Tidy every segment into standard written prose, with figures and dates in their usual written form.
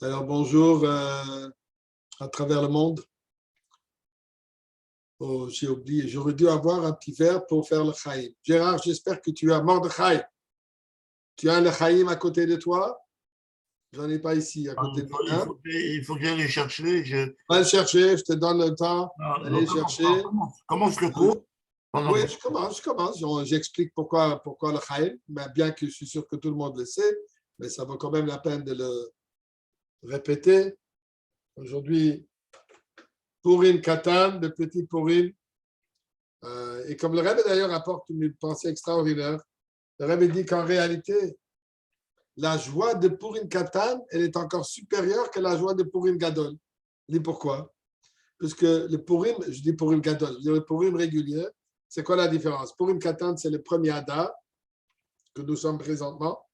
Alors bonjour à travers le monde. Oh, j'ai oublié, j'aurais dû avoir un petit verre pour faire le Chaim. Gérard, j'espère que tu as Mordechai. Tu as le Chaim à côté de toi? J'en ai pas ici, à Ah, côté de il moi. faut, il faut que j'aille les chercher. Va le chercher, je te donne le temps Non, d'aller chercher. commence le cours pendant que Oui, je commence. J'explique pourquoi le Chaim, mais bien que je suis sûr que tout le monde le sait, mais ça vaut quand même la peine de le répéter. Aujourd'hui, Purim Katan, le petit Purim. Et comme le Rebbe d'ailleurs apporte une pensée extraordinaire, le Rebbe dit qu'en réalité, la joie de Purim Katan, elle est encore supérieure que la joie de Purim Gadol. Il dit pourquoi? Puisque le Purim, je dis Purim Gadol, je dis le Purim régulier, c'est quoi la différence? Purim Katan, c'est le premier Adar que nous sommes présentement.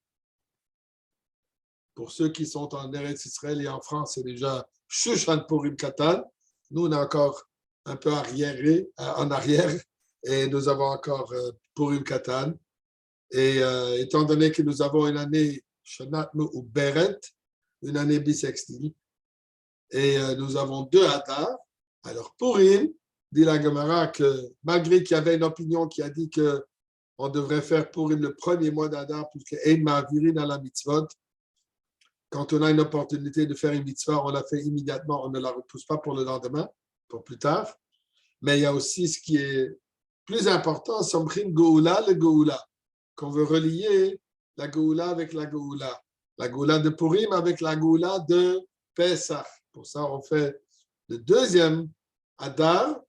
Pour ceux qui sont en Eretz Israël et en France, c'est déjà Shushan Purim Katan. Nous, on est encore un peu en arrière, et nous avons encore Purim Katan. Et étant donné que nous avons une année Shanat ou Beret, une année bissextile, et nous avons deux Hadar, alors Purim, dit la Gemara que malgré qu'il y avait une opinion qui a dit qu'on devrait faire Purim le premier mois d'Adar, puisque Ein Ma'avirin à la mitzvot, quand on a une opportunité de faire une mitzvah, on la fait immédiatement, on ne la repousse pas pour le lendemain, pour plus tard. Mais il y a aussi ce qui est plus important, Somchim Goula, le Goula, qu'on veut relier la Goula avec la Goula. La Goula de Purim avec la Goula de Pesach. Pour ça, on fait le deuxième Adar,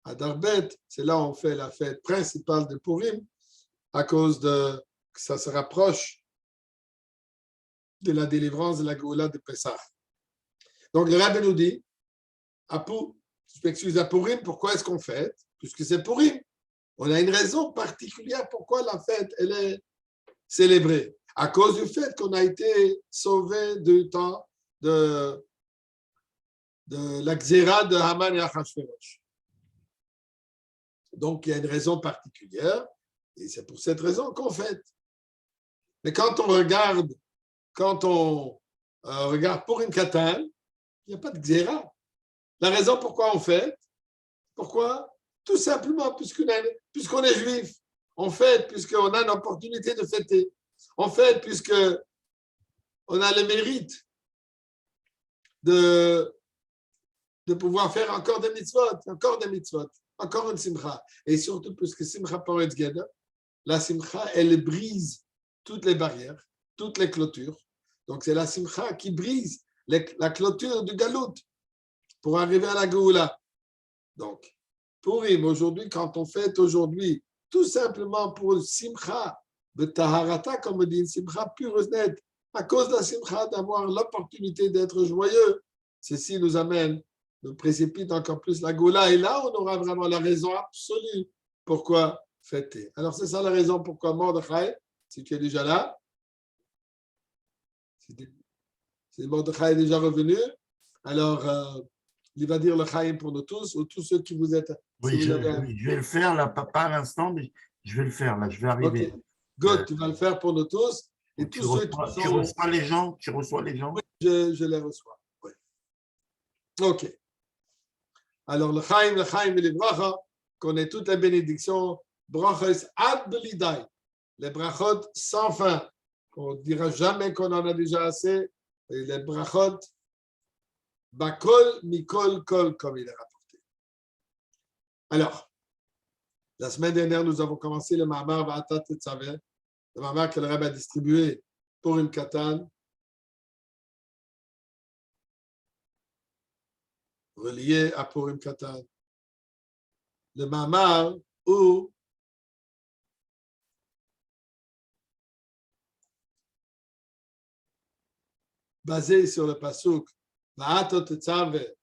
Adar Bet, c'est là où on fait la fête principale de Purim, à cause de que ça se rapproche de la délivrance de la Goula de Pesach. Donc, le Rabbi nous dit, je m'excuse, à Purim, pourquoi est-ce qu'on fête? Puisque c'est Purim. On a une raison particulière pourquoi la fête, elle est célébrée. À cause du fait qu'on a été sauvé du temps de la xéra de Haman et Achashverosh. Donc, il y a une raison particulière, et c'est pour cette raison qu'on fête. Mais quand on regarde Purim Katan, il n'y a pas de xéra. La raison pourquoi on fête, pourquoi? Tout simplement puisqu'on est juif. On fête puisqu'on a une opportunité de fêter. On fête puisqu'on a le mérite de pouvoir faire encore des mitzvot, encore une simcha. Et surtout puisque simcha poretz geder, la simcha, elle brise toutes les barrières, toutes les clôtures. Donc c'est la simcha qui brise la clôture du galout pour arriver à la Géoula. Donc, Purim, aujourd'hui, quand on fête aujourd'hui, tout simplement pour simcha de taharata, comme on dit, une simcha pure et nette, à cause de la simcha d'avoir l'opportunité d'être joyeux, ceci nous précipite encore plus la Géoula. Et là, on aura vraiment la raison absolue pourquoi fêter. Alors, c'est ça la raison pourquoi Mordechai, si tu es déjà là, si Mordechai est déjà revenu, alors il va dire le Chaim pour nous tous, ou tous ceux qui vous êtes. Si Oui, vous avez un... oui, je vais le faire, là, pas à l'instant, mais je vais le faire, là, je vais Ok, arriver. good, Euh, tu vas le faire pour nous tous. Et tous ceux qui tu sont. reçois les gens, tu reçois les gens. Je les reçois. Oui. Ok. Alors, le Chaim et les Bracha, qu'on ait toutes les bénédictions, Brachos ad belidai, les brachot sans fin. On ne dira jamais qu'on en a déjà assez. Et les brachot, bakol, mikol, kol, comme il est rapporté. Alors, la semaine dernière, nous avons commencé le Mamar Va'atat Tetzaveh, le Mamar que le Rabbi a distribué pour une katane, relié à Purim Katan. Le Mamar où basé sur le pasuk Va'atot Tetzaveh,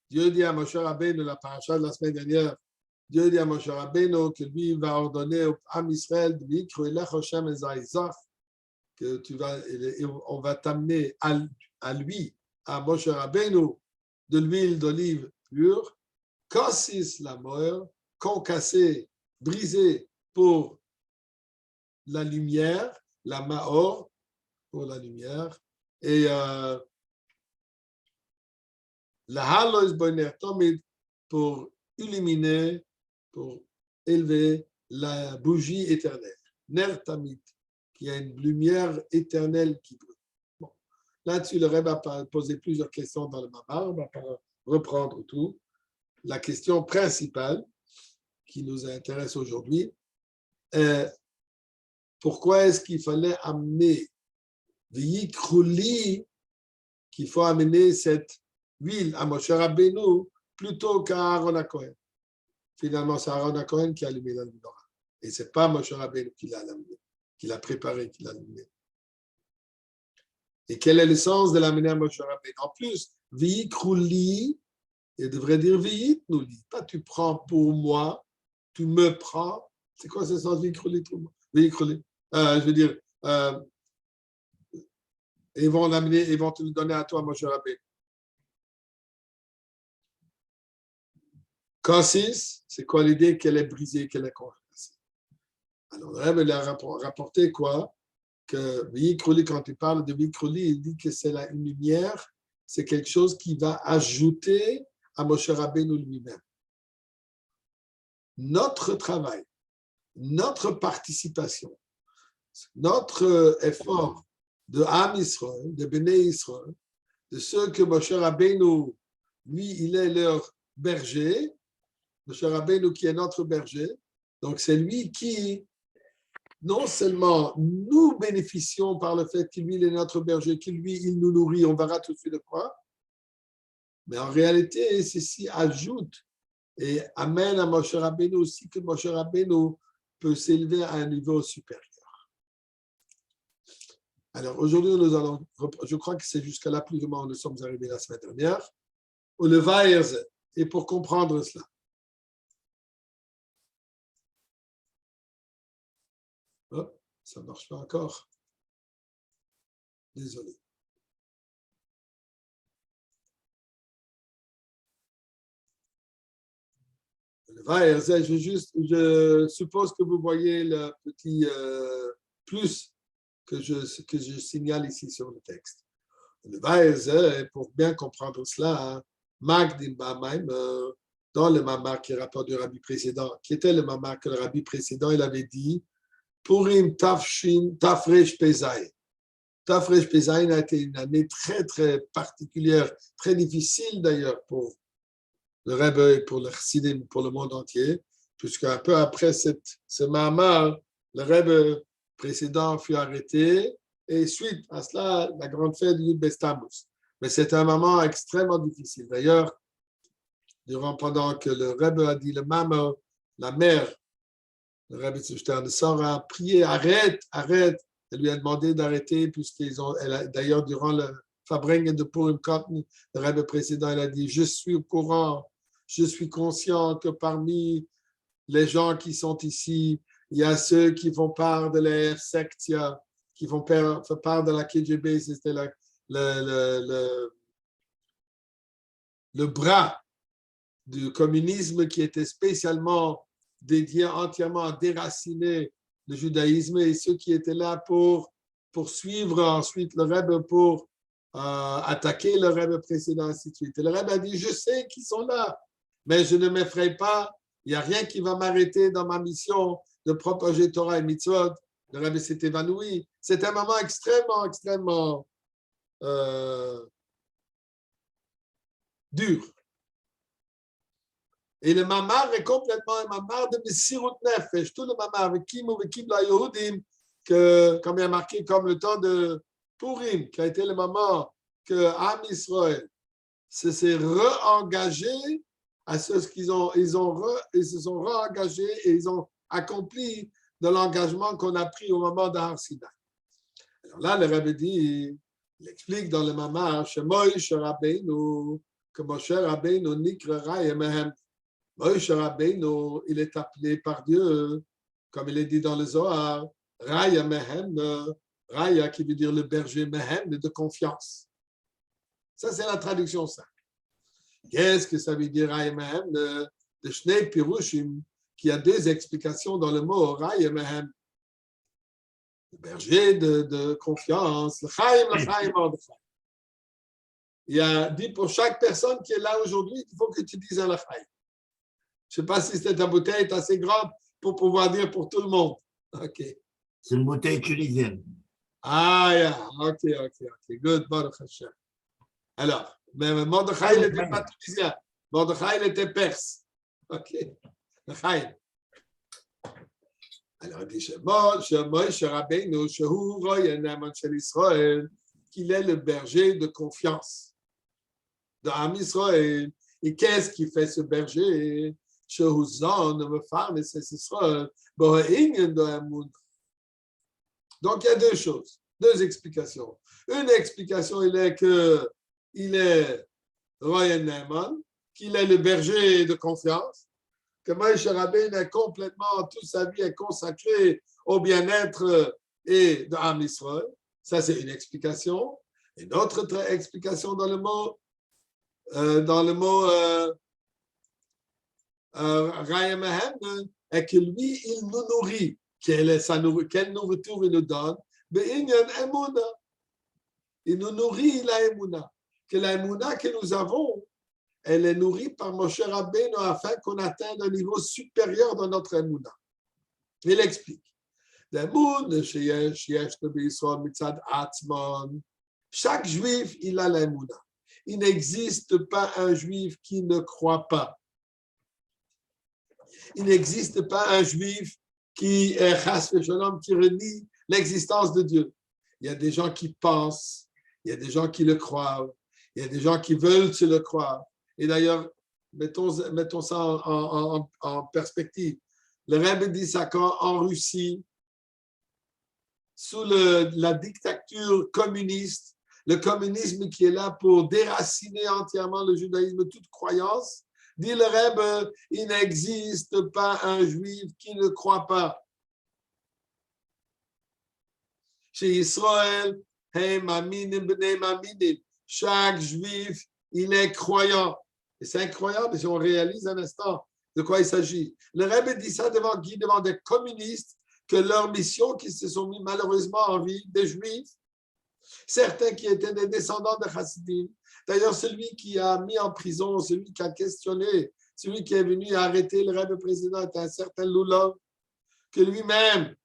Dieu dit à Moshe Rabbeinu, la paracha de la semaine dernière, Dieu dit à Moshe Rabbeinu que lui va ordonner au Am Israël de lui, que on va t'amener à lui, à Moshe Rabbeinu, de l'huile d'olive pure, Kassis la mort, concassé, brisé pour la lumière, la Maor pour la lumière, et Le halois boner tomid pour illuminer, pour élever la bougie éternelle. Ner tamid, qui a une lumière éternelle qui brûle. Bon. Là-dessus, le Rebbe a posé plusieurs questions dans le Mamar. On va pas reprendre tout. La question principale qui nous intéresse aujourd'hui est pourquoi est-ce qu'il fallait amener V'yikrouli, qu'il faut amener cette huile à Moshe Rabbeinu plutôt qu'à Aaron HaKohen. Finalement, c'est Aaron HaKohen qui a allumé la menorah. Et ce n'est pas Moshe Rabbeinu qui l'a allumé, qui l'a préparé, qui l'a allumé. Et quel est le sens de l'amener à Moshe Rabbeinu? En plus, V'yikrouli, il devrait dire V'yitnouli. Pas tu prends pour moi, tu me prends. C'est quoi ce sens V'yikrouli? Je veux dire, ils vont l'amener, ils vont te le donner à toi, Moshe Rabbeinu. Cassis, c'est quoi l'idée qu'elle est brisée, qu'elle est conversée? Alors, le Rebbe a rapporté quoi? Que V'yikrouli, quand il parle de V'yikrouli, il dit que c'est une lumière, c'est quelque chose qui va ajouter à Moshe Rabbeinu lui-même. Notre travail, notre participation, notre effort de Am Israël, de Béné Israël, de ceux que Moshe Rabbeinu, lui, il est leur berger, Moshe Rabbeinu qui est notre berger, donc c'est lui qui, non seulement nous bénéficions par le fait qu'il est notre berger, qu'il lui, il nous nourrit, on verra tout de suite de quoi, mais en réalité, ceci ajoute et amène à Moshe Rabbeinu aussi que Moshe Rabbeinu peut s'élever à un niveau supérieur. Alors aujourd'hui, nous allons, je crois que c'est jusqu'à là plus ou moins où nous sommes arrivés la semaine dernière, au Levaïrze, et pour comprendre cela. Oh, ça ne marche pas encore. Désolé. Le Levaïrze, je suppose que vous voyez le petit plus que je signale ici sur le texte. Le Vaïrze, pour bien comprendre cela, Magdim Bamaim, dans le mamar qui est rapport du rabbi précédent, qui était le mamar que le rabbi précédent, il avait dit Purim Tafresh Pezaï. Tafresh Pezaï a été une année très, très particulière, très difficile d'ailleurs pour le Rebbe et pour le Chassidim, pour le monde entier, puisqu'un peu après ce mamar, le Rebbe précédent fut arrêté, et suite à cela, la grande fête du Yud Bestamus. Mais c'était un moment extrêmement difficile. D'ailleurs, pendant que le Rebbe a dit le mamar, la mère, le Rebbe Stern a prié, arrête. Elle lui a demandé d'arrêter, d'ailleurs, durant le Fabring de Purim Cotton, le Rebbe précédent, elle a dit, je suis au courant, je suis conscient que parmi les gens qui sont ici, il y a ceux qui font part de la Sectia, qui font part de la KGB, c'était le bras du communisme qui était spécialement dédié entièrement à déraciner le judaïsme et ceux qui étaient là pour suivre ensuite le Rebbe, pour attaquer le Rebbe précédent, ainsi de suite. Et le Rebbe a dit, je sais qu'ils sont là, mais je ne m'effraie pas, il n'y a rien qui va m'arrêter dans ma mission de propager Torah et Mitzvot. Le Rebbe s'est évanoui. C'est un moment extrêmement dur. Et le mamar est complètement un mamar de Messirut Nefesh. Tout le mamar avec Kim ou Kim la Yehudim, comme il y a marqué, comme le temps de Purim, qui a été le moment que Am Israël s'est re-engagé à ce qu'ils ils se sont re-engagés et ils ont accompli de l'engagement qu'on a pris au moment d'Har Sinai. Alors là, le Rebbe dit, il explique dans le mamar, chez Moshe Rabbeinu, que Moshe Rabbeinu nikrera yemehem. Moshe Rabbeinu, il est appelé par Dieu, comme il est dit dans le Zohar, Raya Mehem, Raya qui veut dire le berger, Mehem de confiance. Ça, c'est la traduction simple. Qu'est-ce que ça veut dire Raya Mehem de Shnei Pirushim, qui a deux explications dans le mot Raya Mehem. Le berger de confiance, le Chaim Mordechai. Il a dit pour chaque personne qui est là aujourd'hui, il faut que tu dises un lachaï. Je ne sais pas si ta bouteille est assez grande pour pouvoir dire pour tout le monde. OK. C'est une bouteille tunisienne. Ah, yeah. OK. Good, Baruch Hashem. Alors, mais Mordechai, il n'était pas tunisien. Mordechai, il était perse. OK. Chaim. Alors, il dit, Moshe Rabbeinu, Shehu Roya Naaman Shel Israël, qu'il est le berger de confiance de Am Israël. Et qu'est-ce qui fait ce berger? Shehu Zon, me farme, c'est Israël. Donc, il y a deux choses, deux explications. Une explication, il est que il est Roya Naaman, qu'il est le berger de confiance. Que Moshe Rabbeinu est complètement, toute sa vie est consacrée au bien-être et de Am Israël. Ça, c'est une explication. Une autre explication dans le mot Rayamahem est que lui, il nous nourrit. Quelle nourriture il nous donne? Il nous nourrit la Emouna. Que la Emouna que nous avons, elle est nourrie par Moshe Rabbeinu afin qu'on atteigne un niveau supérieur dans notre Emouna. Il explique. Chaque juif, il a l'Emouna. Il n'existe pas un juif qui ne croit pas. Il n'existe pas un juif qui est chas v'shalom, qui renie l'existence de Dieu. Il y a des gens qui pensent, il y a des gens qui le croient, il y a des gens qui veulent se le croire. Et d'ailleurs, mettons ça en perspective. Le Rebbe dit ça quand en Russie, sous la dictature communiste, le communisme qui est là pour déraciner entièrement le judaïsme, toute croyance, dit le Rebbe, il n'existe pas un juif qui ne croit pas. Chez Israël, chaque juif, il est croyant. Et c'est incroyable si on réalise un instant de quoi il s'agit. Le Rebbe dit ça devant qui? Devant des communistes, que leur mission, qui se sont mis malheureusement en vie, des juifs, certains qui étaient des descendants de Chassidim. D'ailleurs, celui qui a mis en prison, celui qui a questionné, celui qui est venu arrêter le Rebbe président était un certain Lulov, que lui-même,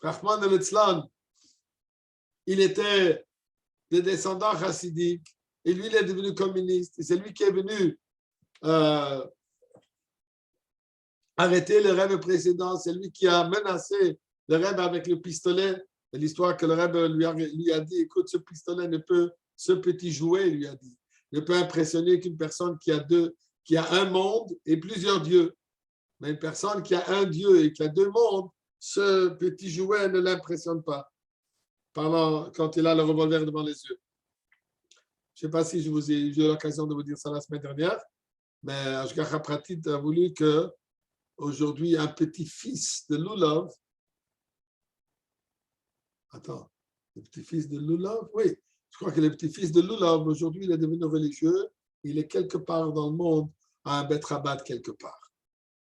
Rahman el-Etzlan, il était des descendants chassidiques, et lui, il est devenu communiste. Et c'est lui qui est venu arrêter le Rebbe précédent, c'est lui qui a menacé le Rebbe avec le pistolet. L'histoire que le Rebbe lui a dit, écoute, ce pistolet ne peut, ce petit jouet, lui a dit, ne peut impressionner qu'une personne qui a un monde et plusieurs dieux. Mais une personne qui a un dieu et qui a deux mondes, ce petit jouet ne l'impressionne pas. Quand il a le revolver devant les yeux. Je ne sais pas si j'ai eu l'occasion de vous dire ça la semaine dernière, mais Ashgacha Pratit a voulu que aujourd'hui un petit-fils de Lulov, le petit-fils de Lulov, oui, je crois que le petit-fils de Lulov, aujourd'hui, il est devenu religieux, il est quelque part dans le monde, à un Bet Rabat quelque part.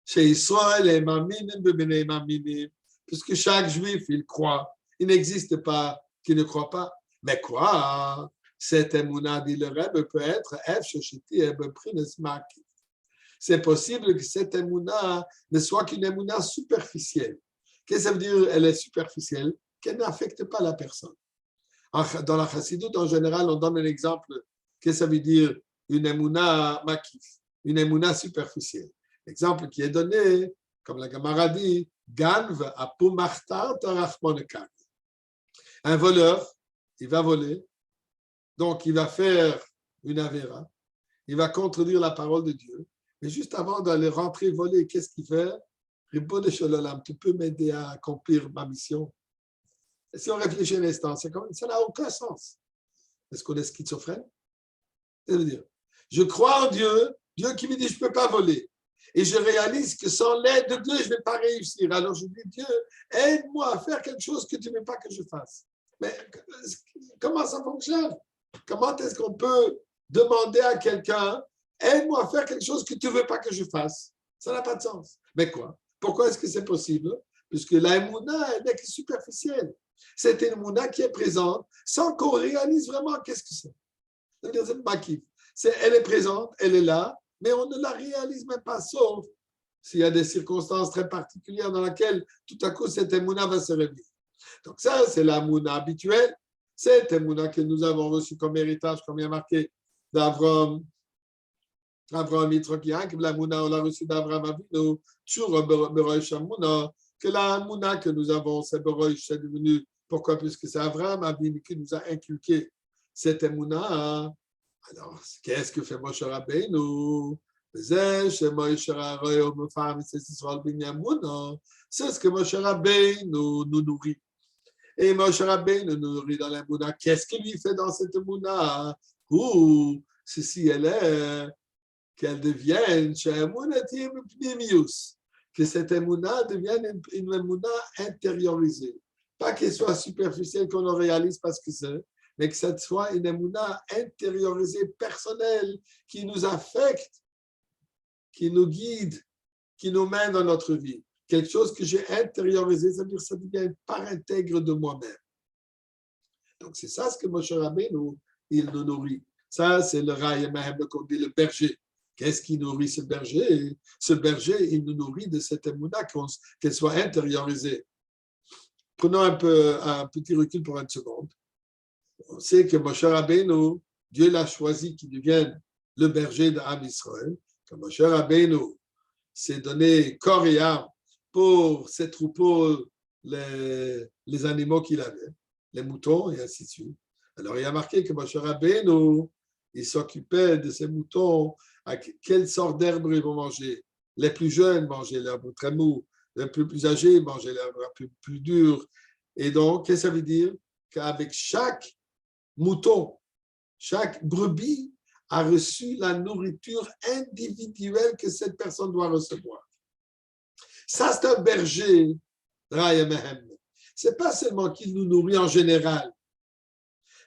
Chez Israël, les maminim, bebene maminim, puisque chaque juif, il croit. Il n'existe pas qui ne croit pas. Mais quoi? Cette émouna, dit le Rebbe, peut être c'est possible que cette émouna ne soit qu'une émouna superficielle. Qu'est-ce que ça veut dire, elle est superficielle? Qu'elle n'affecte pas la personne. Dans la chassidoute, en général, on donne un exemple. Qu'est-ce que ça veut dire une émouna makif, une émouna superficielle? L'exemple qui est donné, comme la Gemara dit, Ganv apumachtar tarachmonekan. Un voleur, il va voler, donc il va faire une avéra, il va contredire la parole de Dieu, mais juste avant d'aller rentrer voler, qu'est-ce qu'il fait? Ribono shel olam, tu peux m'aider à accomplir ma mission? Et si on réfléchit un instant, ça n'a aucun sens. Est-ce qu'on est schizophrène? C'est-à-dire, je crois en Dieu, Dieu qui me dit je ne peux pas voler. Et je réalise que sans l'aide de Dieu, je ne vais pas réussir. Alors je dis, Dieu, aide-moi à faire quelque chose que tu ne veux pas que je fasse. Mais comment ça fonctionne? Comment est-ce qu'on peut demander à quelqu'un, aide-moi à faire quelque chose que tu ne veux pas que je fasse? Ça n'a pas de sens. Mais quoi? Pourquoi est-ce que c'est possible? Puisque la émouna, elle n'est que superficielle. C'est une émouna qui est présente sans qu'on réalise vraiment qu'est-ce que c'est. Ça veut dire c'est makif. Elle est présente, elle est là, mais on ne la réalise même pas, sauf s'il y a des circonstances très particulières dans lesquelles tout à coup cette émouna va se réveiller. Donc ça, c'est la mouna habituelle. Cette émouna que nous avons reçue comme héritage, comme il y a marqué d'Avraham, Yitzhak, la mouna, on l'a reçue d'Avraham Avinu, toujours Beroïch Amouna, que la mouna que nous avons, c'est Beroïch, c'est devenu, pourquoi? Puisque c'est Avraham Avinu qui nous a inculqué cette émouna. Alors, qu'est-ce que fait Moshe Rabbeinu? C'est ce que Moshe Rabbeinu nous nourrit. Et Moshe Rabbeinu nous nourrit dans la Mouna. Qu'est-ce qu'il lui fait dans cette Mouna? Ceci, elle est qu'elle devienne que cette Mouna devienne une Mouna intériorisée. Pas qu'elle soit superficielle, qu'on le réalise parce que c'est, mais que cette soit une émouna intériorisée, personnelle, qui nous affecte, qui nous guide, qui nous mène dans notre vie. Quelque chose que j'ai intériorisé, ça veut dire que ça devient une part intègre de moi-même. Donc, c'est ça ce que Moshe Rabbeinu, il nous nourrit. Ça, c'est le Raya Mahem, qu'on dit le berger. Qu'est-ce qui nourrit ce berger? Ce berger, il nous nourrit de cette émouna, qu'elle soit intériorisée. Prenons un petit recul pour une seconde. On sait que Moshe Rabbeinu, Dieu l'a choisi qu'il devienne le berger d'Am Israël. Que Moshe Rabbeinu s'est donné corps et âme pour ses troupeaux, les animaux qu'il avait, les moutons et ainsi de suite. Alors il y a marqué que Moshe Rabbeinu, il s'occupait de ces moutons, à quelle sorte d'herbe ils vont manger. Les plus jeunes mangeaient l'herbe très mou, les plus âgés mangeaient l'herbe plus dure. Et donc, qu'est-ce que ça veut dire? Qu'avec chaque mouton, chaque brebis a reçu la nourriture individuelle que cette personne doit recevoir. Ça, c'est un berger, Raya Mehem. Ce n'est pas seulement qu'il nous nourrit en général,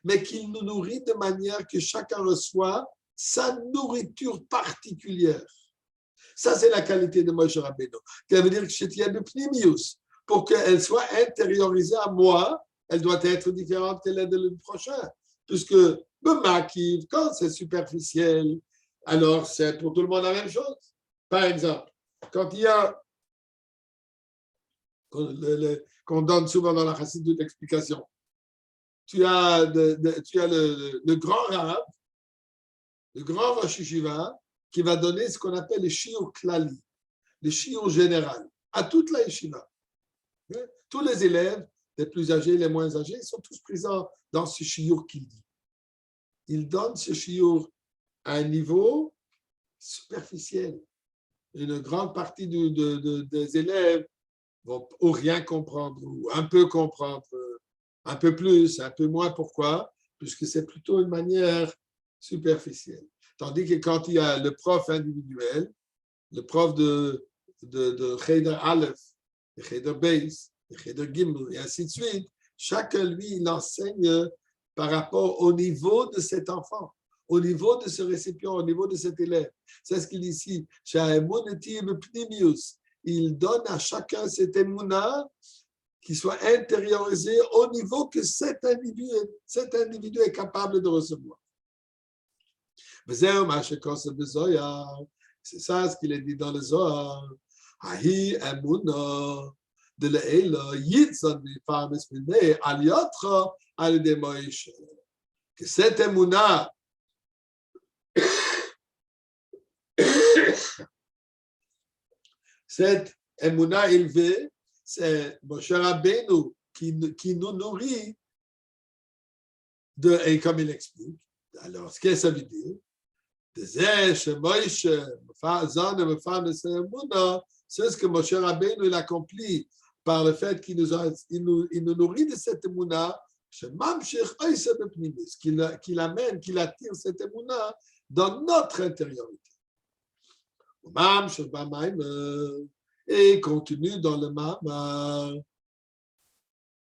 mais qu'il nous nourrit de manière que chacun reçoit sa nourriture particulière. Ça, c'est la qualité de Moshe Rabbeinu. Ça veut dire que chez Pnimius, pour qu'elle soit intériorisée à moi, elle doit être différente qu'elle est de le prochain. Puisque quand c'est superficiel, alors c'est pour tout le monde la même chose. Par exemple, quand il y a, qu'on donne souvent dans la chassidoute d'explication, tu as le grand Rav, le grand Rosh Yeshiva, qui va donner ce qu'on appelle le shiur klali, le shiur général, à toute la yeshiva. Tous les élèves, les plus âgés, les moins âgés, sont tous présents dans ce shiur qu'il dit. Il donne ce shiur à un niveau superficiel. Une grande partie des élèves vont ou rien comprendre, ou un peu comprendre, un peu plus, un peu moins. Pourquoi? Puisque c'est plutôt une manière superficielle. Tandis que quand il y a le prof individuel, le prof de Cheder Aleph, de Cheder Beis, de Cheder Gimel, et ainsi de suite, chacun, lui, il enseigne par rapport au niveau de cet enfant, au niveau de ce récipient, au niveau de cet élève. C'est ce qu'il dit ici. Il donne à chacun cette émouna qui soit intériorisée au niveau que cet individu est capable de recevoir. C'est ça ce qu'il est dit dans le Zohar. Ahi emuna de le'ela yitzad mifarmes minei al yotra al de Moïse. Que cette emuna cette emuna élevée, c'est Moshe Rabbeinu qui nous nourrit et comme il explique. Alors, ce que ça veut dire? C'est ce que Moshe Rabbeinu accomplit par le fait qu'il nous nourrit de cette émouna, qu'il amène, qu'il attire cette émouna dans notre intériorité. Et continue dans le Mamar,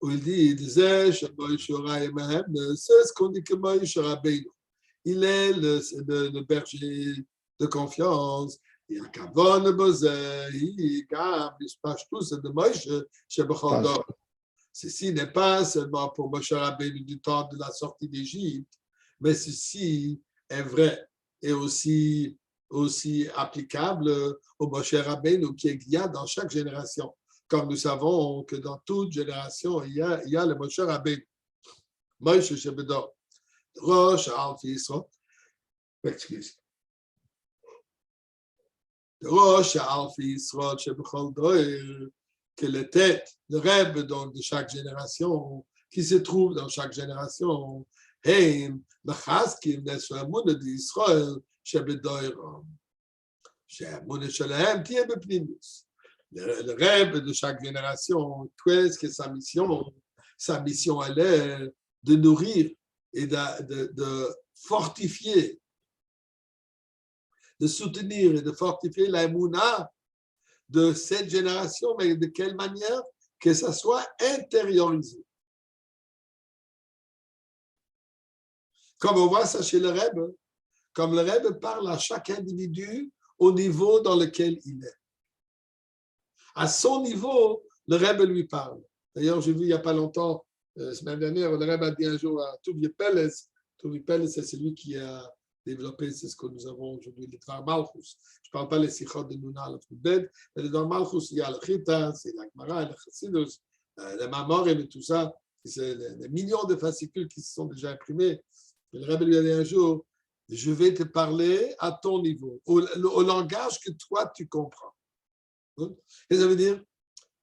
où il dit, c'est ce qu'on dit que Moshe Rabbeinu. Il est le berger de confiance. Il a kavon bozeh, il passe tous de Moshe Shebechol. Ceci n'est pas seulement pour Moshe Rabbeinu du temps de la sortie d'Égypte, Mais ceci est vrai et aussi applicable au Moshe Rabbeinu qu'il y a dans chaque génération. Comme nous savons que dans toute génération, il y a le Moshe Rabbeinu. Moshe Shebedor, Rosh Alf Yisro, excuse. Rosh Alf Yisro, Shebechol Doer, que les têtes, le rêve donc de chaque génération, qui se trouve dans chaque génération, הם מחזקים נס האמונה בישראל שבדורם, שהאמונה שלהם תהיה בפנימוס. Le rêve de chaque génération, qu'est-ce que sa mission? Sa mission, elle est de nourrir et de fortifier, de soutenir et de fortifier l'amouna de cette génération, mais de quelle manière? Que ça soit intériorisé. Comme on voit ça chez le Rebbe, comme le Rebbe parle à chaque individu au niveau dans lequel il est. À son niveau, le Rebbe lui parle. D'ailleurs, j'ai vu il n'y a pas longtemps, la semaine dernière, le Rebbe a dit un jour à Tuvi Peles, c'est celui qui a développé, c'est ce que nous avons aujourd'hui, le Dvar Malchus. Je ne parle pas les Sichot de Nuna, le Fudbed, mais le Dvar Malchus, il y a le Chita, c'est la Gemara, le Chassidus, le Mamor et tout ça. C'est les millions de fascicules qui se sont déjà imprimés. Le Rebbe lui a dit un jour, je vais te parler à ton niveau, au langage que toi tu comprends. Et ça veut dire,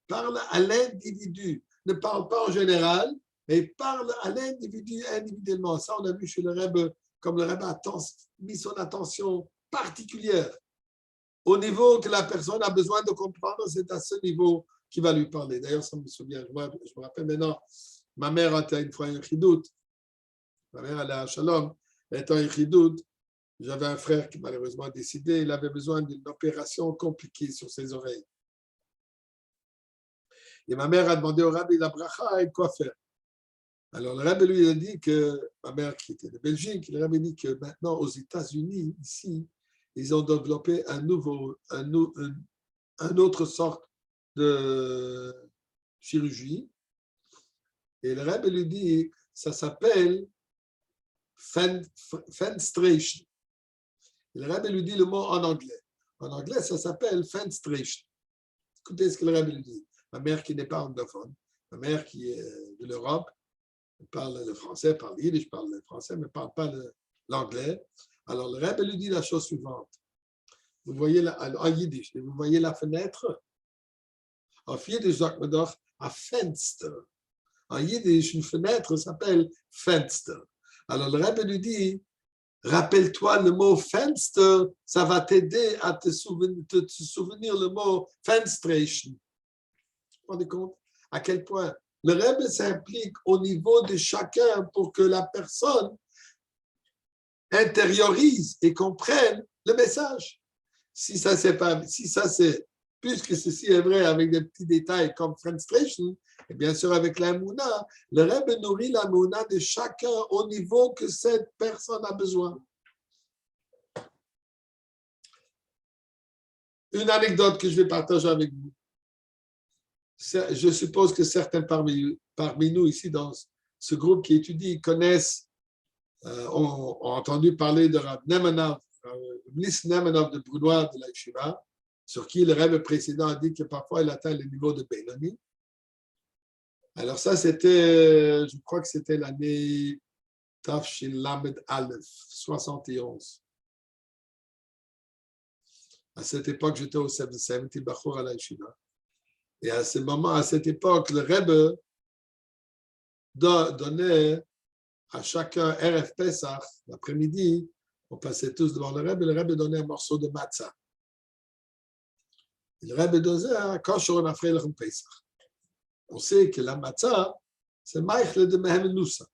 parle à l'individu, ne parle pas en général, mais parle à l'individu individuellement. Ça, on a vu chez le Rebbe, comme le Rebbe a mis son attention particulière au niveau que la personne a besoin de comprendre, c'est à ce niveau qu'il va lui parler. D'ailleurs, ça me souvient, je me rappelle maintenant, ma mère était une fois un chidout. Ma mère allait à Shalom, étant un chidout, j'avais un frère qui malheureusement a décédé, il avait besoin d'une opération compliquée sur ses oreilles. Et ma mère a demandé au Rabbi la bracha et quoi faire. Alors le Rabbi lui a dit que, ma mère qui était de Belgique, le Rabbi dit que maintenant aux États-Unis, ici, ils ont développé une autre sorte de chirurgie. Et le Rabbi lui dit, ça s'appelle fenestration. Le Rabbi lui dit le mot en anglais. En anglais, ça s'appelle fenestration. Écoutez ce que le Rabbi lui dit. Ma mère qui n'est pas anglophone, ma mère qui est de l'Europe, parle le français, parle yiddish, parle le français, mais ne parle pas l'anglais. Alors le Rabbi lui dit la chose suivante. Vous voyez en yiddish, vous voyez la fenêtre? En yiddish, sagt man doch un Fenster. En yiddish, une fenêtre s'appelle Fenster. Alors le Rebbe lui dit, rappelle-toi le mot Fenster, ça va t'aider à te souvenir le mot Fenstration. Vous vous rendez compte à quel point le Rebbe s'implique au niveau de chacun pour que la personne intériorise et comprenne le message. Si ça c'est puisque ceci est vrai avec des petits détails comme Fenstration, et bien sûr avec la Mouna, le Rebbe nourrit la Mouna de chacun au niveau que cette personne a besoin. Une anecdote que je vais partager avec vous. Je suppose que certains parmi nous ici dans ce groupe qui étudie connaissent, ont entendu parler de Rav Nemanov, Lis Nemanov de Brunoir de la Yeshiva, sur qui le Rebbe précédent a dit que parfois il atteint le niveau de Benoni. Alors ça, c'était, je crois que c'était l'année Tafshin Lamed Aleph, 71. À cette époque, j'étais au 70 Bachor à la Yeshiva. Et à ce moment, à cette époque, le Rebbe donnait à chacun RF Pesach, l'après-midi, on passait tous devant le Rebbe donnait un morceau de matzah. Et le Rebbe disait, quand je refais le Pesach. On sait que la matzah, c'est Maïchle de Mehemenoussa,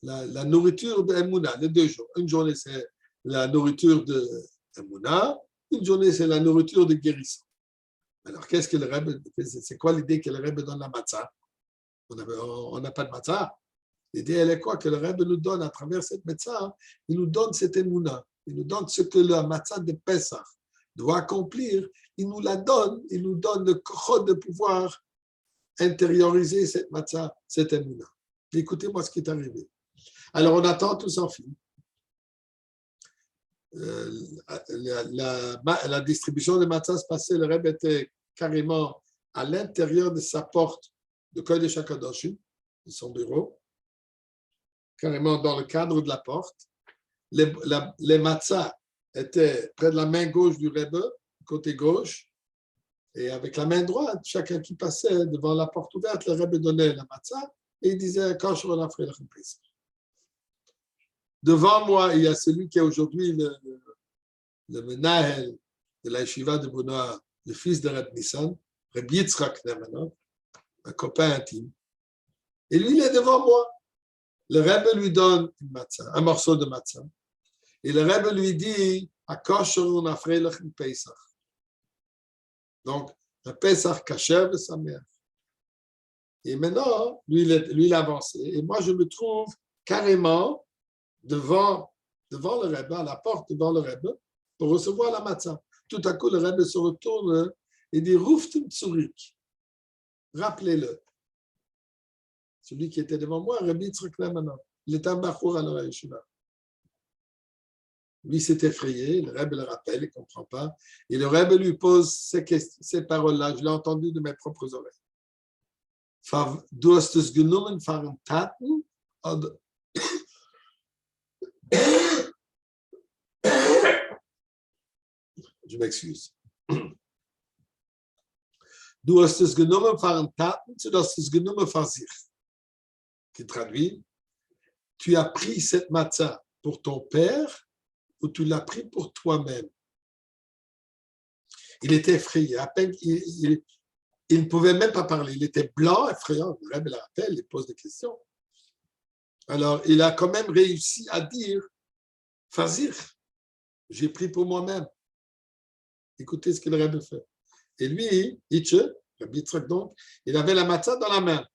la nourriture de Emouna, les 2 jours. Une journée, c'est la nourriture de Emouna, une journée, c'est la nourriture de guérison. Alors, qu'est-ce que le Rebbe, c'est quoi l'idée que le Rebbe donne la matzah? On n'a pas de matzah. L'idée, elle est quoi? Que le Rebbe nous donne à travers cette matzah, il nous donne cette Emouna, il nous donne ce que la matzah de Pesach doit accomplir, il nous la donne, il nous donne le kochot de pouvoir intérioriser cette matzah, cette Emouna. Écoutez-moi ce qui est arrivé. Alors, on attend tout s'en finit. La distribution de matzah se passait, le Rebbe était carrément à l'intérieur de sa porte de Kodesh HaKadoshim, de son bureau, carrément dans le cadre de la porte. Les matzahs étaient près de la main gauche du Rebbe, côté gauche, et avec la main droite, chacun qui passait devant la porte ouverte, le Rebbe donnait la matzah et il disait « Kosher Lafrei Lechem Pesach ». Devant moi, il y a celui qui est aujourd'hui le menahel de la yeshiva de Bouna, le fils de Reb Nissan, Reb Yitzchak Nemanov, un copain intime. Et lui, il est devant moi. Le Rebbe lui donne une matzah, un morceau de matzah. Et le Rebbe lui dit « Akosher Lafrei Lechem Pesach ». Donc, un Pesach kasher de sa mère. Et maintenant, lui, il a avancé. Et moi, je me trouve carrément devant le Rebbe, à la porte devant le Rebbe, pour recevoir la matzah. Tout à coup, le Rebbe se retourne et dit « Ruftum Tzurik ». Rappelez-le. Celui qui était devant moi, Rabbi Yitzchak Nemanov. Il était un bachour à la yeshiva. Lui s'est effrayé, le Rebbe le rappelle, il ne comprend pas. Et le Rebbe lui pose ces paroles-là. Je l'ai entendu de mes propres oreilles. Du hast es genommen von Taten oder je m'excuse. Du hast es genommen von Taten, du hast es genommen von sich. Qui traduit, tu as pris cette matzah pour ton père ou tu l'as pris pour toi-même. Il était effrayé. À peine, il ne pouvait même pas parler. Il était blanc, effrayant. Le Rebbe le rappelle, il pose des questions. Alors, il a quand même réussi à dire « Fazir, j'ai pris pour moi-même. » Écoutez ce que le Rebbe fait. Et lui, Itche, Rabbi Yitzchak donc, il avait la matzah dans la main.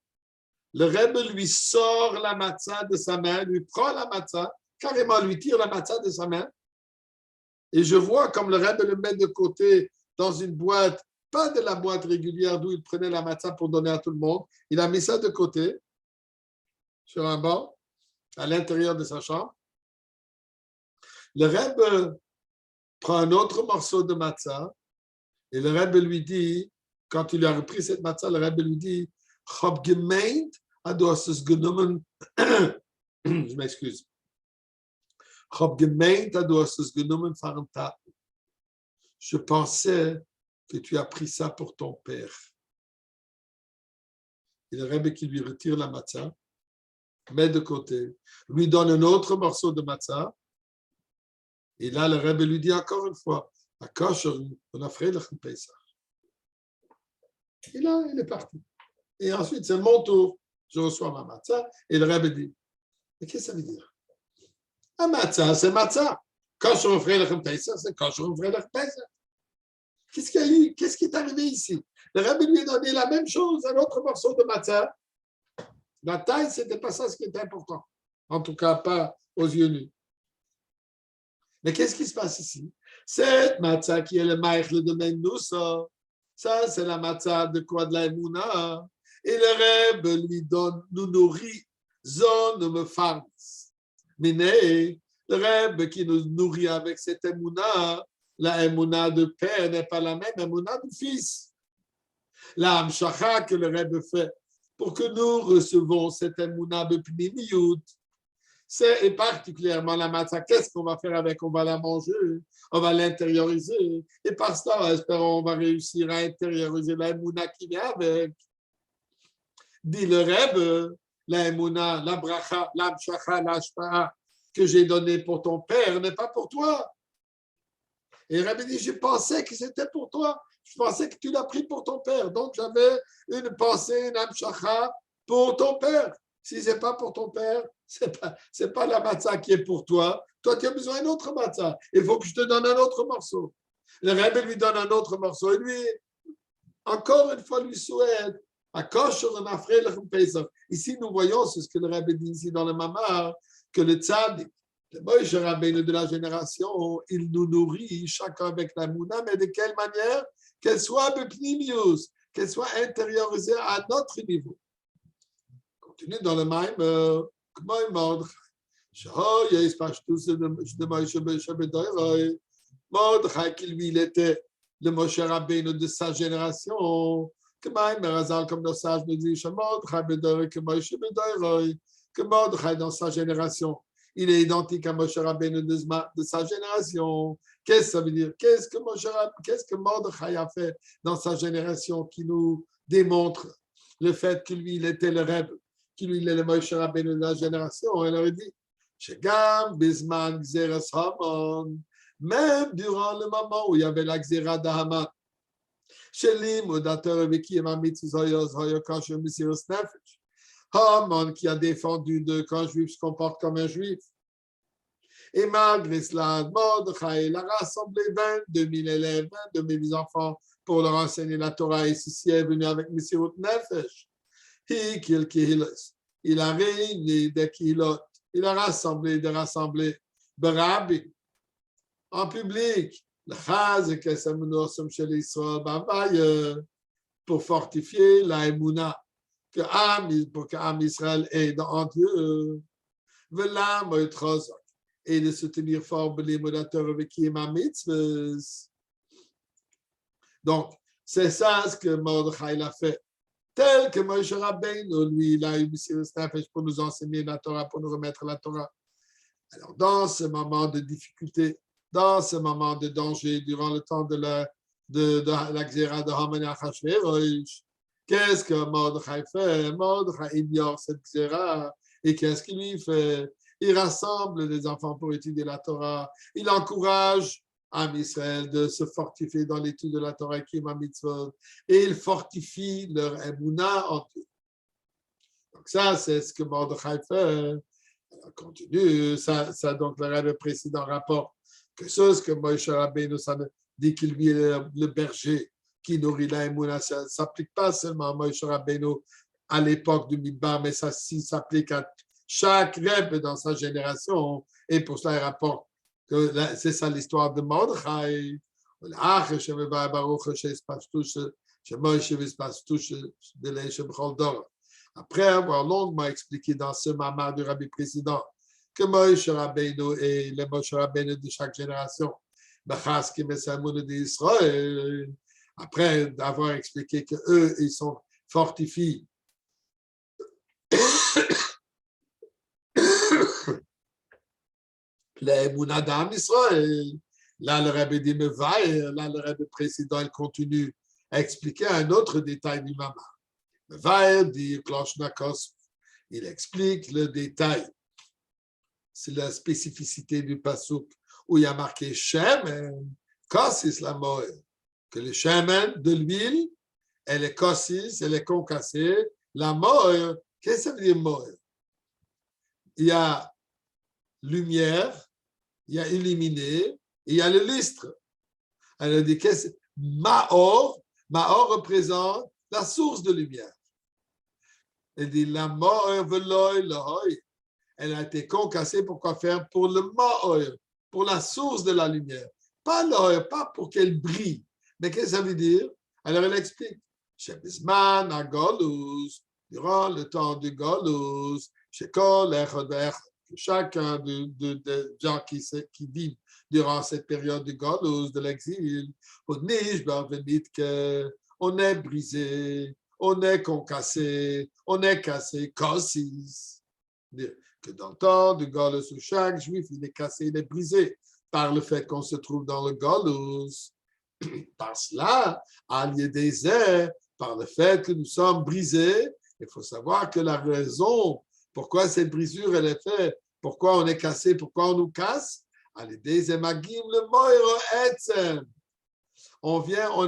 Le Rebbe lui sort la matzah de sa main, lui prend la matzah, carrément lui tire la matzah de sa main. Et je vois comme le Rebbe le met de côté dans une boîte, pas de la boîte régulière d'où il prenait la matzah pour donner à tout le monde. Il a mis ça de côté, sur un banc, à l'intérieur de sa chambre. Le Rebbe prend un autre morceau de matzah et le Rebbe lui dit, quand il a repris cette matzah, le Rebbe lui dit, Hab gemeint, du hast es genommen, je m'excuse. Hab gemeint, du hast es genommen von Taten. Je pensais que tu as pris ça pour ton père. Et le Rebbe qui lui retire la matzah, met de côté, lui donne un autre morceau de matzah, et là le Rebbe lui dit encore une fois, on a fait le Pesach. Et là, il est parti. Et ensuite, c'est mon tour. Je reçois ma matzah. Et le Rebbe dit, mais qu'est-ce que ça veut dire? La matzah, c'est matzah. Quand je ferai le Pesach, c'est quand je ferai le Pesach. Qu'est-ce qu'il y a eu? Qu'est-ce qui est arrivé ici? Le Rebbe lui a donné la même chose, un autre morceau de matzah. La taille, ce n'était pas ça ce qui était important. En tout cas, pas aux yeux nus. Mais qu'est-ce qui se passe ici? Cette matzah qui est le maïch, le domaine nous, ça, c'est la matzah de quoi? De la émouna. Et le Rebbe lui donne, nous nourrit, zone me farce. Mais le Rebbe qui nous nourrit avec cette émouna, la émouna de père n'est pas la même émouna de fils. La hamshacha que le Rebbe fait pour que nous recevons cette émouna de pnimiyut, c'est particulièrement la matzah. Qu'est-ce qu'on va faire avec? On va la manger, on va l'intérioriser. Et par cela, espérons, on va réussir à intérioriser la émouna qui vient avec. Dit le Rebbe, la émouna, la bracha, l'amshacha, l'ashpa'a que j'ai donné pour ton père n'est pas pour toi. Et le Rebbe dit, je pensais que c'était pour toi. Je pensais que tu l'as pris pour ton père. Donc, j'avais une pensée, une amshacha pour ton père. Si ce n'est pas pour ton père, ce n'est pas la matzah qui est pour toi. Toi, tu as besoin d'une autre matzah. Il faut que je te donne un autre morceau. Le Rebbe lui donne un autre morceau. Et lui, encore une fois, lui souhaite ici, nous voyons, c'est ce que le Rebbe dit ici dans le Mamar, que le tzaddik, le Moïse Rabbeinu de la génération, il nous nourrit chacun avec la mouna, mais de quelle manière? Qu'elle soit bepnimius, qu'elle soit intériorisée à notre niveau. Continue dans le même, כמו עם מרדכי, שיש פשטות de Moïse Bederoï. Mordechai, qui lui, il était le Moshe Rabbeinu de sa génération. Que Merazal, comme nos sages nous disent, Mordechai Bederoï, que Moïse Bederoï, que Mordechai dans sa génération, il est identique à Moshe Rabbeinu de sa génération. Qu'est-ce que ça veut dire? Qu'est-ce que Mordechai a fait dans sa génération qui nous démontre le fait que lui, il était le Rebbe, que lui, il est le Moshe Rabbeinu de la génération? Elle aurait dit, Shegam Bisman Xeras Haman, même durant le moment où il y avait la Xera d'Haman, Shelim, audateur avec qui Emamit Zoyokash Messias Nefesh, Haman qui a défendu qu'un juif se comporte comme un juif. Et malgré cela, Mordechai, il a rassemblé 22 000 élèves, 22 000 enfants pour leur enseigner la Torah. Et ceci est venu avec Messias Nefesh. Il a réuni des kihilot. Il a rassemblé des rassemblés, Barabi, en public, le Chaz que c'est mon chez l'Israël, pour fortifier la Emouna, pour que Am Israël est en Dieu, et de se tenir fort les modateurs avec qui est ma mitzvah. Donc, c'est ça ce que Mordechai a fait. Tel que Moshe Rabbeinu, lui, il a eu Messias Nefesh pour nous enseigner la Torah, pour nous remettre la Torah. Alors, dans ce moment de difficulté, dans ce moment de danger, durant le temps de la Xéra de Haman et Achashverosh, qu'est-ce que Mordechai fait? Mordechai ignore cette Xéra. Et qu'est-ce qu'il lui fait? Il rassemble les enfants pour étudier la Torah. Il encourage Am Israël de se fortifier dans l'étude de la Torah qui est ma mitzvot, et il fortifie leur émouna en Dieu. Donc ça, c'est ce que Mordechai fait. On continue, ça donc le précédent rapport que ce que Moshe Rabbeinu dit qu'il lui est le berger qui nourrit la émouna, ça ne s'applique pas seulement à Moshe Rabbeinu à l'époque du Midbar, mais ça s'applique à chaque Rebbe dans sa génération, et pour cela il rapporte c'est ça l'histoire de Mordechai. Après avoir longuement expliqué dans ce mamar du Rabbi précédent que Moshe Rabbeinu et les Moshe Rabbeinu de chaque génération, après avoir expliqué qu'eux, ils sont fortifiés l'Emouna d'Am Israël. Là, le Rabbi dit, mais va, là, le Rabbi précédent, il continue à expliquer un autre détail du Mama. Va dire Klosh-Nakos, il explique le détail. C'est la spécificité du Pasuk où il y a marqué Shemen, Kossis la Moël, que le Shemen de l'huile, elle est Kossis, elle est concassée. La Moël, qu'est-ce que ça veut dire Moël? Il y a lumière, il y a illuminé, et il y a le lustre. Elle dit qu'est-ce que Maor représente la source de lumière. Elle dit la Maor veloy loy. Elle a été concassée pour quoi faire? Pour le Maor, pour la source de la lumière. Pas l'oeil, pas pour qu'elle brille. Mais qu'est-ce que ça veut dire? Alors elle explique. Shebizman a Golus, durant le temps du Golus, Shekol Echoder, chacun des gens qui vivent durant cette période de Golus, de l'exil, on est brisé, on est concassé, on est cassé, Kossis. Que dans le temps du Golus, où chaque juif, il est cassé, il est brisé par le fait qu'on se trouve dans le Golus. Par cela, allié des airs, par le fait que nous sommes brisés, il faut savoir que la raison pourquoi cette brisure elle est faite, pourquoi on est cassé, pourquoi on nous casse, on ne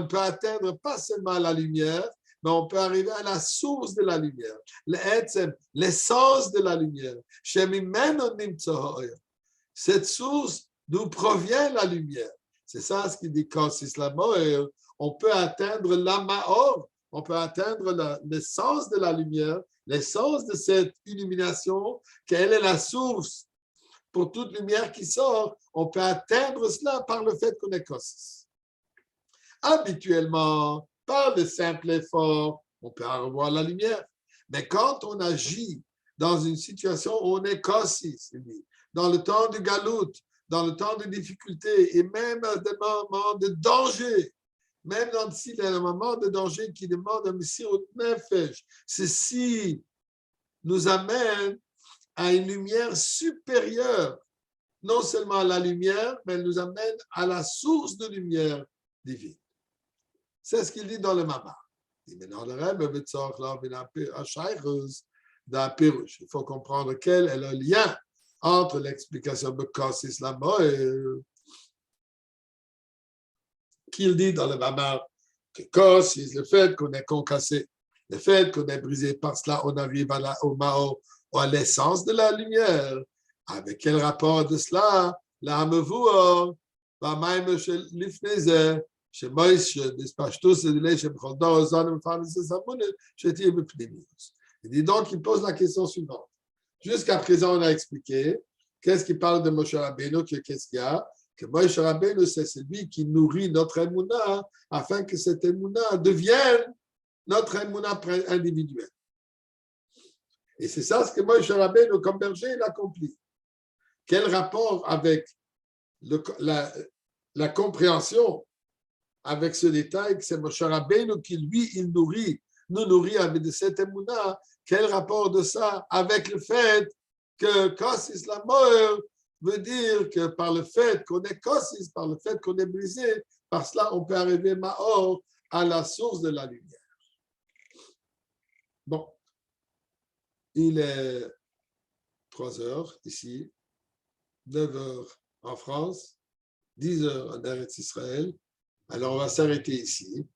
peut atteindre pas seulement la lumière, mais on peut arriver à la source de la lumière, l'essence de la lumière. Cette source d'où provient la lumière. C'est ça ce qu'il dit quand c'est la mort. On peut atteindre la ma'or, on peut atteindre l'essence de la lumière, l'essence de cette illumination, quelle est la source pour toute lumière qui sort. On peut atteindre cela par le fait qu'on est Kossis. Habituellement, par le simple effort, on peut avoir la lumière. Mais quand on agit dans une situation où on est cassis, dans le temps de galoute, dans le temps de difficulté, et même à des moments de danger, même dans un moment de danger qui demande un messirut nefesh, ceci nous amène à une lumière supérieure, non seulement à la lumière, mais elle nous amène à la source de lumière divine. C'est ce qu'il dit dans le Mamar. Il faut comprendre quel est le lien entre l'explication de Kassis Lama et qu'il dit dans le Mamar que Kassis, le fait qu'on est concassé, le fait qu'on est brisé, par cela on arrive au Mao, à l'essence de la lumière. Avec quel rapport de cela? La Mevoua, même chez l'Ifneze, chez Moïse, il dit donc, il pose la question suivante. Jusqu'à présent, on a expliqué qu'est-ce qui parle de Moshe Rabbeinu, qu'est-ce qu'il y a? Que Moshe Rabbeinu, c'est celui qui nourrit notre émouna afin que cette émouna devienne notre émouna individuelle. Et c'est ça ce que Moshe Rabbeinu, comme berger, il accomplit. Quel rapport avec la compréhension, avec ce détail que c'est Moshe Rabbeinu qui, lui, il nous nourrit avec de cette émouna? Quel rapport de ça avec le fait que Kassis la mort veut dire que par le fait qu'on est Kassis, par le fait qu'on est brisé, par cela on peut arriver Maor à la source de la lumière. Bon, il est 3 heures ici, 9 heures en France, 10 heures en Eretz Israël. Alors on va s'arrêter ici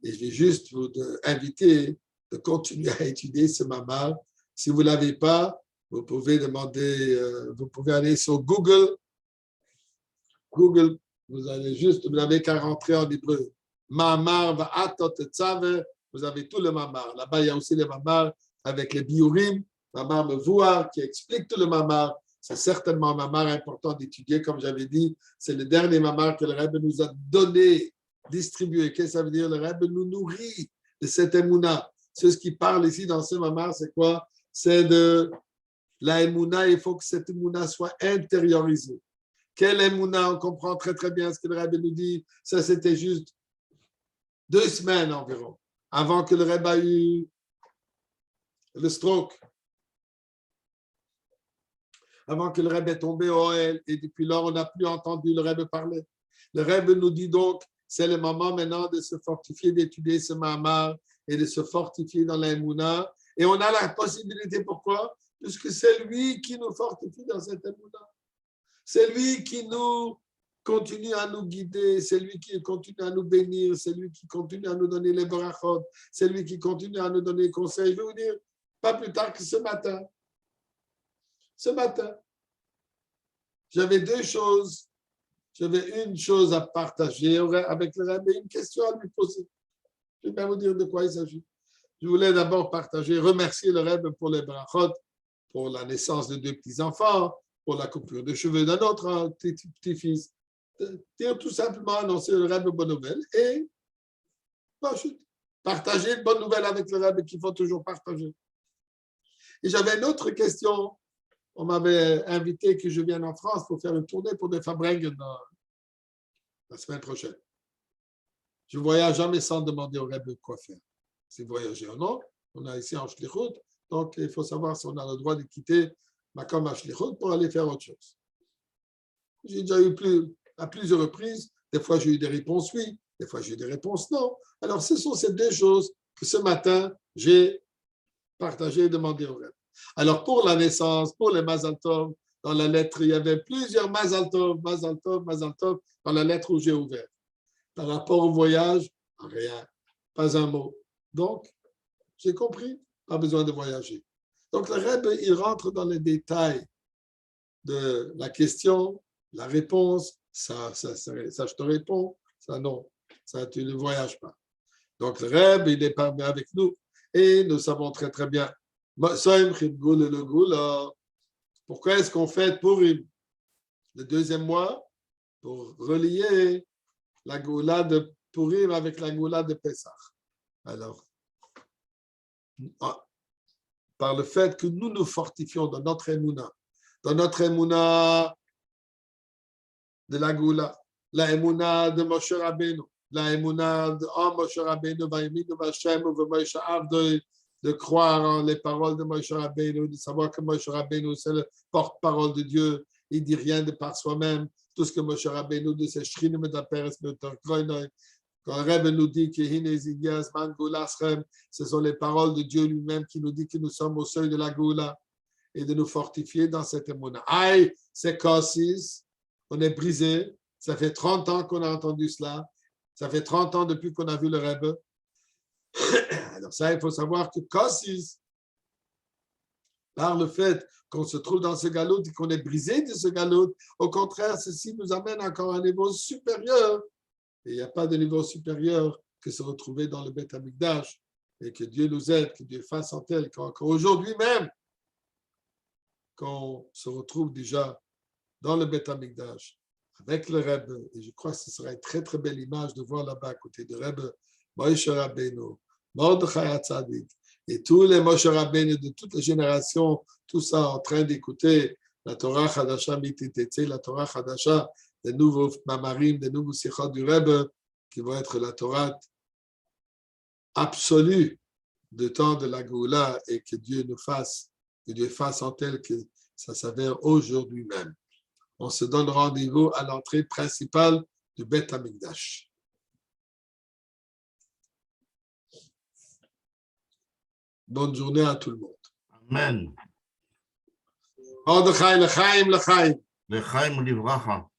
et je vais juste vous inviter de continuer à étudier ce mamar. Si vous ne l'avez pas, vous pouvez demander, vous pouvez aller sur Google. Google, vous n'avez qu'à rentrer en hébreu. Mamar va'atot tzave, vous avez tout le mamar. Là-bas, il y a aussi le mamar avec les biurim, mamar mevoua qui explique tout le mamar. C'est certainement un mamar important d'étudier, comme j'avais dit. C'est le dernier mamar que le Rebbe nous a donné, distribué. Qu'est-ce que ça veut dire? Le Rebbe nous nourrit de cette émouna. C'est ce qui parle ici dans ce mamar, c'est quoi? C'est de la émouna. Il faut que cette émouna soit intériorisée. Quelle émouna? On comprend très très bien ce que le Rebbe nous dit. Ça, c'était juste 2 semaines environ, avant que le Rebbe ait eu le stroke. Avant que le Rebbe est tombé au Ohel, et depuis lors, on n'a plus entendu le Rebbe parler. Le Rebbe nous dit donc, c'est le moment maintenant de se fortifier, d'étudier ce mamar et de se fortifier dans l'Emouna. Et on a la possibilité, pourquoi? Puisque c'est lui qui nous fortifie dans cette Emouna. C'est lui qui nous continue à nous guider, c'est lui qui continue à nous bénir, c'est lui qui continue à nous donner les barachot, c'est lui qui continue à nous donner les conseils. Je vais vous dire, pas plus tard que ce matin, j'avais 2 choses. J'avais une chose à partager avec le Rebbe et une question à lui poser. Je vais bien vous dire de quoi il s'agit. Je voulais d'abord remercier le Rebbe pour les brachot, pour la naissance de 2 petits-enfants, pour la coupure de cheveux d'un autre petit-fils. Dire tout simplement annoncer le Rebbe bonne nouvelle et partager une bonne nouvelle avec le Rebbe qu'il faut toujours partager. Et j'avais une autre question. On m'avait invité que je vienne en France pour faire une tournée pour des Fabrengen la semaine prochaine. Je ne voyage jamais sans demander au Rebbe quoi faire. Si voyager ou non, on a ici en Shlichut, donc il faut savoir si on a le droit de quitter Makom à Shlichut pour aller faire autre chose. J'ai déjà eu à plusieurs reprises, des fois j'ai eu des réponses oui, des fois j'ai eu des réponses non. Alors ce sont ces 2 choses que ce matin j'ai partagées et demandé au Rebbe. Alors, pour la naissance, pour les Mazal Tov, dans la lettre, il y avait plusieurs Mazal Tov dans la lettre où j'ai ouvert. Par rapport au voyage, rien, pas un mot. Donc, j'ai compris, pas besoin de voyager. Donc, le Rebbe, il rentre dans les détails de la question, la réponse, ça je te réponds, ça non, ça tu ne voyages pas. Donc, le Rebbe, il est parmi avec nous et nous savons très très bien. Pourquoi est-ce qu'on fait Purim le 2e mois? Pour relier la Goula de Purim avec la Goula de Pessah. Alors, par le fait que nous nous fortifions dans notre émouna de la Goula, la émouna de Moshe Rabbeinu, la émouna de Moshe Rabbeinu, de croire en les paroles de Moshe Rabbeinu, de savoir que Moshe Rabbeinu, c'est le porte-parole de Dieu, il ne dit rien de par soi-même, tout ce que Moshe Rabbeinu dit, c'est Shrinim et Daperes, quand Rebbe nous dit que ce sont les paroles de Dieu lui-même qui nous dit que nous sommes au seuil de la Goula et de nous fortifier dans cette émouna. Aïe, c'est Kossis, on est brisé. Ça fait 30 ans qu'on a entendu cela. Ça fait 30 ans depuis qu'on a vu le Rebbe. Alors ça, il faut savoir que Kossis, par le fait qu'on se trouve dans ce galout et qu'on est brisé de ce galout, au contraire, ceci nous amène encore à un niveau supérieur. Et il n'y a pas de niveau supérieur que se retrouver dans le Beth Amikdash. Et que Dieu nous aide, que Dieu fasse en tel qu'aujourd'hui même, qu'on se retrouve déjà dans le Beth Amikdash avec le Rebbe. Et je crois que ce sera une très très belle image de voir là-bas à côté de Rebbe, Moshe Rabbeinu, Mordechai Hatzadik, et tous les Moshe Rabbeinu de toutes les générations, tout ça en train d'écouter la Torah Chadasha Mititetse, la Torah Chadasha, des nouveaux Mamarim, des nouveaux Sichot du Rebbe, qui vont être la Torah absolue du temps de la Goula, et que Dieu nous fasse, que Dieu fasse en tel que ça s'avère aujourd'hui même. On se donne rendez-vous à l'entrée principale du Beth Amikdash. Bonne journée à tout le monde. Amen. Mordechai, l'chaim, l'chaim. L'chaim livracha.